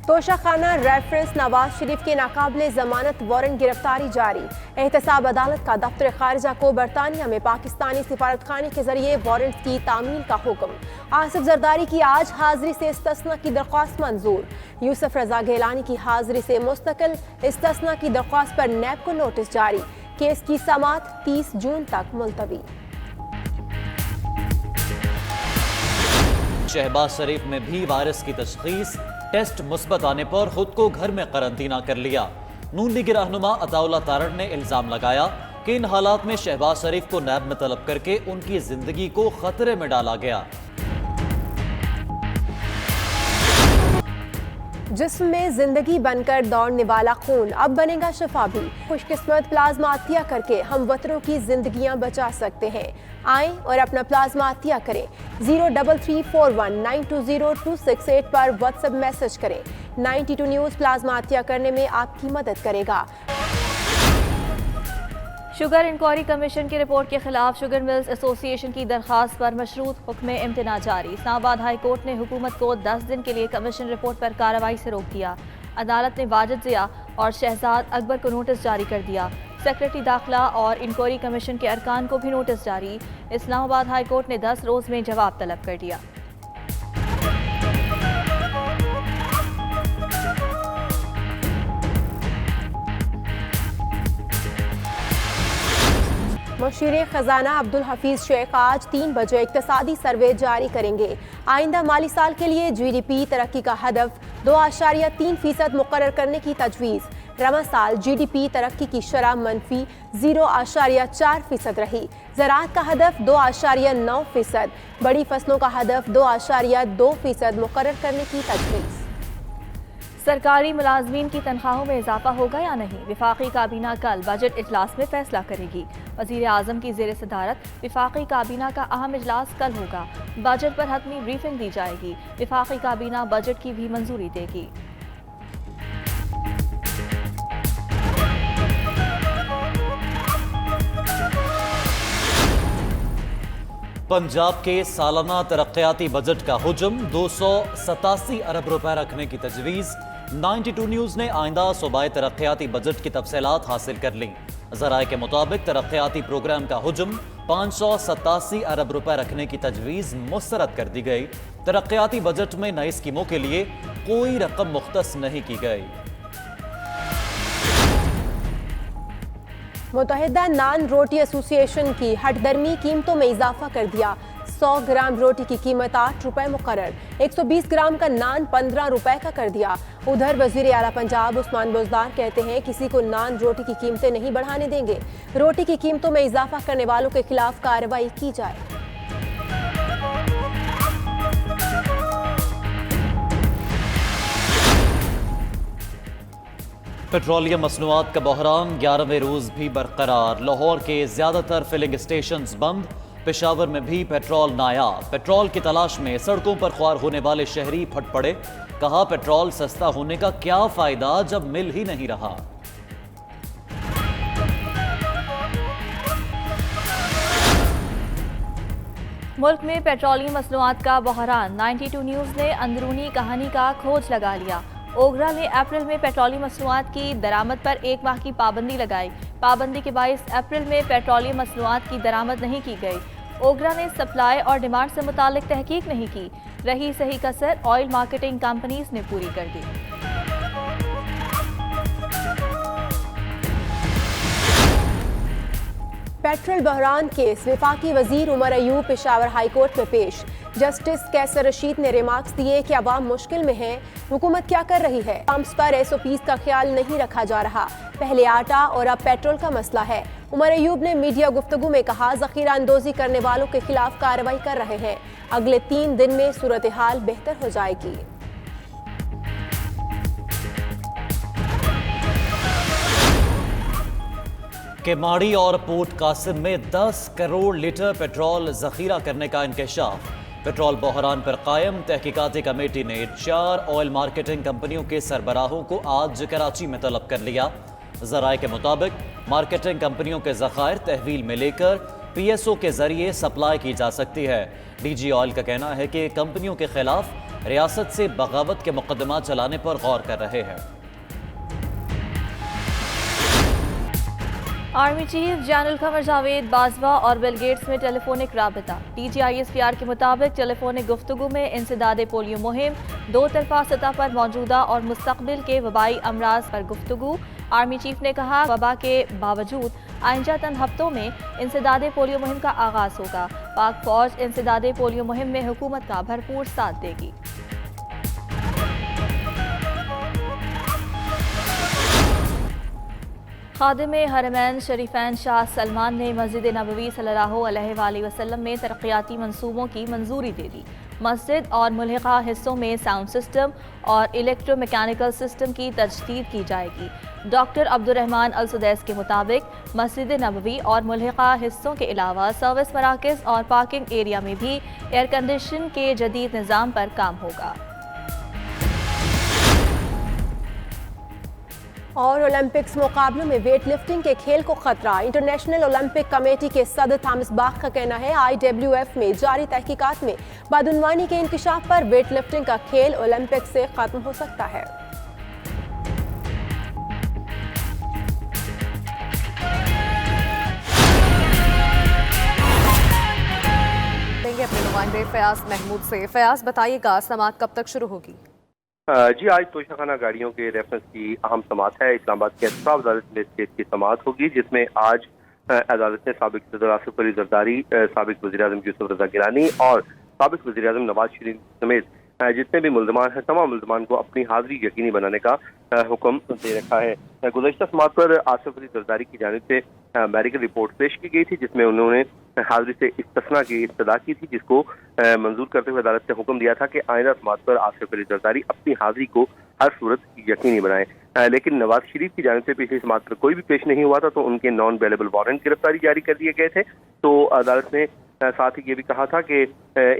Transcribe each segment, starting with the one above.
توشہ خانہ ریفرنس نواز شریف کے ناقابل ضمانت وارنٹ گرفتاری جاری۔ احتساب عدالت کا دفتر خارجہ کو برطانیہ میں پاکستانی سفارت خانے کے ذریعے وارنٹس کی تعمیل کا حکم۔ آصف زرداری کی آج حاضری سے استثناء کی درخواست منظور۔ یوسف رضا گیلانی کی حاضری سے مستقل استثناء کی درخواست پر نیب کو نوٹس جاری۔ کیس کی سماعت 30 جون تک ملتوی۔ شہباز شریف میں بھی وائرس کی تشخیص، ٹیسٹ مثبت آنے پر خود کو گھر میں قرنطینہ کر لیا۔ نون لیگ رہنما عطا اللہ تارڑ نے الزام لگایا کہ ان حالات میں شہباز شریف کو نیب میں طلب کر کے ان کی زندگی کو خطرے میں ڈالا گیا۔ جسم میں زندگی بن کر دوڑنے والا خون اب بنے گا شفا بھی۔ خوش قسمت پلازما عطیہ کر کے ہم وطنوں کی زندگیاں بچا سکتے ہیں۔ آئیں اور اپنا پلازما عطیہ کریں۔ 03341920268 پر واٹس ایپ میسج کریں۔ 92 نیوز پلازما عطیہ کرنے میں آپ کی مدد کرے گا۔ شوگر انکوائری کمیشن کی رپورٹ کے خلاف شوگر ملز ایسوسی ایشن کی درخواست پر مشروط حکم امتناع جاری۔ اسلام آباد ہائی کورٹ نے حکومت کو 10 دن کے لیے کمیشن رپورٹ پر کارروائی سے روک دیا۔ عدالت نے واجد ضیاء اور شہزاد اکبر کو نوٹس جاری کر دیا۔ سیکریٹری داخلہ اور انکوائری کمیشن کے ارکان کو بھی نوٹس جاری۔ اسلام آباد ہائی کورٹ نے 10 روز میں جواب طلب کر دیا۔ مشیر خزانہ عبدالحفیظ شیخ آج 3 بجے اقتصادی سروے جاری کریں گے۔ آئندہ مالی سال کے لیے جی ڈی پی ترقی کا ہدف 2.3% مقرر کرنے کی تجویز۔ رواں سال جی ڈی پی ترقی کی شرح منفی 0.4% رہی۔ زراعت کا ہدف 2.9%، بڑی فصلوں کا ہدف 2.2% مقرر کرنے کی تجویز۔ سرکاری ملازمین کی تنخواہوں میں اضافہ ہوگا یا نہیں؟ وفاقی کابینہ کل بجٹ اجلاس میں فیصلہ کرے گی۔ وزیر اعظم کی زیر صدارت وفاقی کابینہ کا اہم اجلاس کل ہوگا۔ بجٹ پر حتمی بریفنگ دی جائے گی۔ وفاقی کابینہ بجٹ کی بھی منظوری دے گی۔ پنجاب کے سالانہ ترقیاتی بجٹ کا حجم 287 ارب روپے رکھنے کی تجویز۔ 92 نیوز نے آئندہ صوبائی ترقیاتی بجٹ کی تفصیلات حاصل کر لیں۔ ذرائع کے مطابق ترقیاتی پروگرام کا حجم 587 ارب روپے رکھنے کی تجویز مسترد کر دی گئی۔ ترقیاتی بجٹ میں نئی اسکیموں کے لیے کوئی رقم مختص نہیں کی گئی۔ متحدہ نان روٹی ایسوسی ایشن کی ہٹ درمی قیمتوں میں اضافہ کر دیا۔ 100 گرام روٹی کی قیمت 8 روپے مقرر، 120 گرام کا نان 15 روپے کا کر دیا۔ ادھر وزیر اعلیٰ پنجاب عثمان بزدار کہتے ہیں کسی کو نان روٹی کی قیمتیں نہیں بڑھانے دیں گے۔ روٹی کی قیمتوں میں اضافہ کرنے والوں کے خلاف کارروائی کی جائے۔ پیٹرولیم مصنوعات کا بحران 11ویں روز بھی برقرار۔ لاہور کے زیادہ تر فلنگ اسٹیشنز بند، پشاور میں بھی پیٹرول نایاب۔ پیٹرول کی تلاش میں سڑکوں پر خوار ہونے والے شہری پھٹ پڑے۔ کہا پیٹرول سستا ہونے کا کیا فائدہ جب مل ہی نہیں رہا۔ ملک میں پیٹرولیم مصنوعات کا بحران۔ 92 نیوز نے اندرونی کہانی کا کھوج لگا لیا۔ اوگرا نے اپریل میں پیٹرولیم مصنوعات کی درآمد پر 1 ماہ کی پابندی لگائی۔ پابندی کے باعث اپریل میں پیٹرولیم مصنوعات کی درآمد نہیں کی گئی۔ اوگرا نے سپلائی اور ڈیمانڈ سے متعلق تحقیق نہیں کی۔ رہی صحیح کسر آئل مارکیٹنگ کمپنیز نے پوری کر دی۔ پیٹرول بحران کیس وفاقی وزیر عمر ایوب پشاور ہائی کورٹ میں پیش۔ جسٹس کیسر رشید نے ریمارکس دیے کہ عوام مشکل میں ہیں، حکومت کیا کر رہی ہے؟ پمپس پر SOPs کا خیال نہیں رکھا جا رہا، پہلے آٹا اور اب پیٹرول کا مسئلہ ہے۔ عمر ایوب نے میڈیا گفتگو میں کہا ذخیرہ اندوزی کرنے والوں کے خلاف کارروائی کر رہے ہیں، اگلے 3 دن میں صورتحال بہتر ہو جائے گی۔ کیماڑی اور پورٹ قاسم میں 10 کروڑ لیٹر پیٹرول ذخیرہ کرنے کا انکشاف۔ پیٹرول بحران پر قائم تحقیقاتی کمیٹی نے 4 آئل مارکیٹنگ کمپنیوں کے سربراہوں کو آج کراچی میں طلب کر لیا۔ ذرائع کے مطابق مارکیٹنگ کمپنیوں کے ذخائر تحویل میں لے کر PSO کے ذریعے سپلائی کی جا سکتی ہے۔ DG آئل کا کہنا ہے کہ کمپنیوں کے خلاف रियासत से बगावत के मुकदमा चलाने पर गौर कर रहे हैं। Army chief general Qamar Javed Bajwa और बिल गेट्स में टेलीफोनिक राबता। TGISPR के मुताबिक टेलीफोनिक गुफ्तगू में इंसदादे पोलियो मुहिम, दो तरफा सतह पर मौजूदा और मुस्तकबिल के वबाई अमराज पर गुफ्तगू। आर्मी चीफ ने कहा वबा के बावजूद आइंदा चंद हफ्तों में इंसदादे पोलियो मुहिम का आगाज होगा। पाक फौज इंसदादे पोलियो मुहिम में हुकूमत का भरपूर साथ देगी। खादिम हरमैन शरीफैन शाह सलमान ने मस्जिद नबवी सल्लल्लाहु अलैहि वसल्लम में तरक्याती मंसूबों की मंजूरी दे दी। मस्जिद और मुल्हिका हिस्सों में साउंड सिस्टम और इलेक्ट्रोमैकेनिकल सिस्टम की तजदीद की जाएगी। डॉक्टर अब्दुर्रहमान अल सुदैस के मुताबिक मस्जिद नबवी और मुल्हिका हिस्सों के अलावा सर्विस मराकज़ और पार्किंग एरिया में भी एयर कंडीशन के जदीद निज़ाम पर काम होगा। और ओलंपिक्स मुकाबलों में वेट लिफ्टिंग के खेल को खतरा। इंटरनेशनल ओलंपिक कमेटी के सदर थॉमस बाख का कहना है IWF में जारी तहकीकात में बदउनवानी के इंकशाफ पर वेट लिफ्टिंग का खेल ओलंपिक से खत्म हो सकता है। देंगे अपने नुमाइंदे फयाज महमूद से। फयाज बताइएगा समाअत कब तक शुरू होगी? जी, आज तोशाखाना गाड़ियों के रेफरेंस की अहम समाअत है। इस्लामाबाद की एहतसाब अदालत में इस केस की समाअत होगी, जिसमें आज अदालत ने साबिक सदर आसिफ अली जरदारी, साबिक वज़ीर-ए-आज़म यूसुफ रज़ा गिलानी और साबिक वज़ीर-ए-आज़म नवाज शरीफ समेत जितने भी मुल्ज़मान हैं तमाम मुल्ज़मान को अपनी हाज़िरी यकीनी बनाने का हुक्म दे रखा है। गुज़श्ता समाअत पर आसिफ अली जरदारी की जानिब से मेडिकल रिपोर्ट पेश की गई थी, जिसमें उन्होंने हाज़िरी से इस्तिस्ना की इस्तदा की थी, जिसको मंजूर करते हुए अदालत ने हुक्म दिया था कि आइंदा समाअत पर आसिफ अली जरदारी अपनी हाज़िरी को हर सूरत यकीनी बनाएं। लेकिन नवाज शरीफ की जानिब से पिछली समाअत पर कोई भी पेश नहीं हुआ था, तो उनके नॉन अवेलेबल वारंट गिरफ्तारी जारी कर दिए गए थे। तो अदालत ने साथ ही ये भी कहा था कि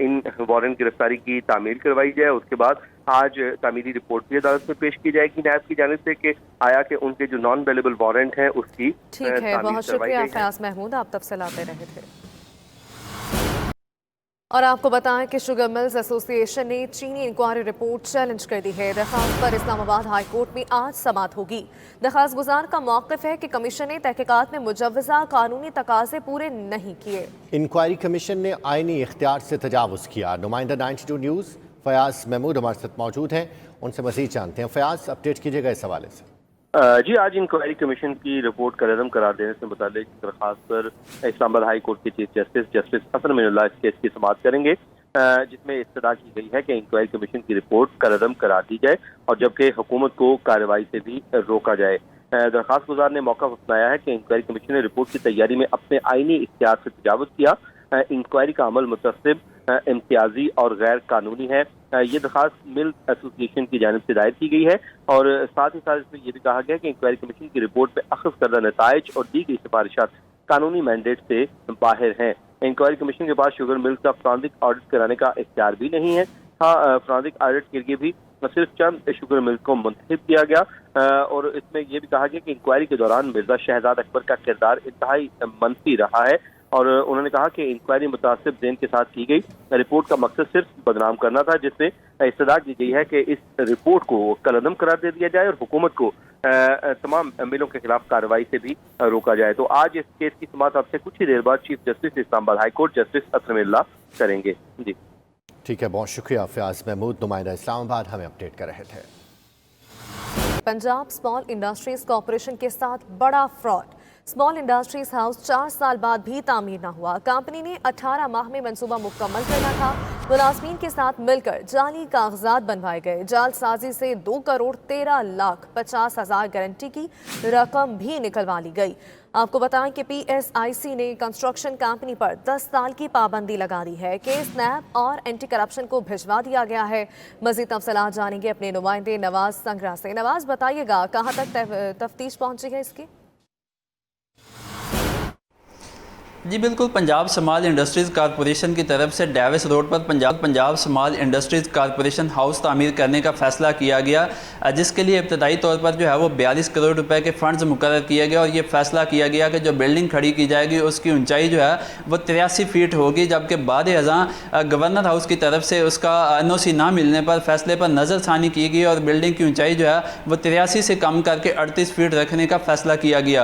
इन वारंट गिरफ्तारी की तामील करवाई जाए। उसके बाद आज तामीली रिपोर्ट भी अदालत में पेश की जाएगी नायब की जानिब से कि आया कि उनके जो नॉन अवेलेबल वारंट हैं उसकी ठीक है, बहुत शुक्रिया फयाज महमूद, आप तफसील आते रहे थे। और आपको बताएं कि शुगर मिल्स एसोसिएशन ने चीनी इंक्वायरी रिपोर्ट चैलेंज कर दी है। दरख्वास्त पर इस्लामाबाद हाई कोर्ट में आज समाअत होगी। दरख्वास्त गुजार का मौक़िफ़ है कि कमीशन ने तहकीकात में मुजव्वज़ा कानूनी तकाज़े पूरे नहीं किए। इंक्वायरी कमीशन ने आईनी इख्तियार से तजावुज़ किया। नुमाइंदा 92 न्यूज़ फयाज महमूद हमारे साथ मौजूद हैं, उनसे मज़ीद जानते हैं। फयाज, अपडेट कीजिएगा इस हवाले से। जी, आज इंक्वायरी कमीशन की रिपोर्ट का रद्द करार देने से मुतालिक दरख्वास्त पर इस्लामाबाद हाई कोर्ट के चीफ जस्टिस हसन अमीनुल्लाह इस केस की समाअत करेंगे, जिसमें इस्तदा की गई है कि इंक्वायरी कमीशन की रिपोर्ट का रद्द करार दी जाए और जबकि हुकूमत को कार्रवाई से भी रोका जाए। दरख्वास्त गुजार ने मौका अपनाया है कि इंक्वायरी कमीशन ने रिपोर्ट की तैयारी में अपने आईनी इख्तियार से तजावुज़ किया। इंक्वायरी का अमल मुतअस्सिब, इम्तियाजी और गैर कानूनी है। ये दरख्वास्त मिल एसोसिएशन की जानिब से दायर की गई है और साथ ही साथ इसमें यह भी कहा गया कि इंक्वायरी कमीशन की रिपोर्ट में अख़ज़ करदा नताइज और दी गई सिफारिशात कानूनी मैंडेट से बाहर हैं। इंक्वायरी कमीशन के पास शुगर मिल्स का फॉरेंसिक ऑडिट कराने का इख्तियार भी नहीं है। हाँ, फॉरेंसिक ऑडिट के लिए भी सिर्फ चंद शुगर मिल्स को मुंतखब किया गया और इसमें यह भी कहा गया कि इंक्वायरी के दौरान मिर्जा शहजाद अकबर का किरदार इंतहाई मनफी रहा है और उन्होंने कहा कि इंक्वायरी मुतासिब ज़हन के साथ की गई रिपोर्ट का मकसद सिर्फ बदनाम करना था, जिससे इस्तदा की गई है कि इस रिपोर्ट को कलअदम करार दे दिया जाए और हुकूमत को तमाम मिलों के खिलाफ कार्रवाई से भी रोका जाए। तो आज इस केस की समाअत अब से कुछ ही देर बाद chief justice Islamabad high court justice Hasan Aminullah करेंगे। जी ठीक है, बहुत शुक्रिया फयाज महमूद, नुमाइंदा इस्लामाबाद हमें अपडेट कर रहे थे। पंजाब स्मॉल इंडस्ट्रीज कॉरपोरेशन के साथ बड़ा फ्रॉड। स्मॉल इंडस्ट्रीज हाउस 4 साल बाद भी तामीर न हुआ। कंपनी ने 18 माह में मंसूबा मुकम्मल करना था। मुलाजमीन के साथ मिलकर जाली कागजात बनवाए गए। जालसाजी से 2 करोड़ 13 लाख 50 हज़ार गारंटी की रकम भी निकलवा ली गई। आपको बताएं कि PSIC ने कंस्ट्रक्शन कंपनी पर 10 साल की पाबंदी लगा दी है। केस नैब और एंटी करप्शन को भिजवा दिया गया है। मजीद तफसीलात जानेंगे अपने नुमाइंदे नवाज संगरा से। नवाज, बताइएगा कहाँ तक तफ्तीश पहुंची है इसकी? جی بالکل، پنجاب اسمال انڈسٹریز کارپوریشن کی طرف سے ڈیوس روڈ پر Punjab small industries corporation house تعمیر کرنے کا فیصلہ کیا گیا، جس کے لیے ابتدائی طور پر جو ہے وہ 42 کروڑ روپے کے فنڈز مقرر کیا گیا، اور یہ فیصلہ کیا گیا کہ جو بلڈنگ کھڑی کی جائے گی اس کی اونچائی جو ہے وہ 83 فیٹ ہوگی، جبکہ بعد ازاں گورنر ہاؤس کی طرف سے اس کا NOC نہ ملنے پر فیصلے پر نظر ثانی کی گئی اور بلڈنگ کی اونچائی جو ہے وہ 83 سے کم کر کے 38 فیٹ رکھنے کا فیصلہ کیا گیا۔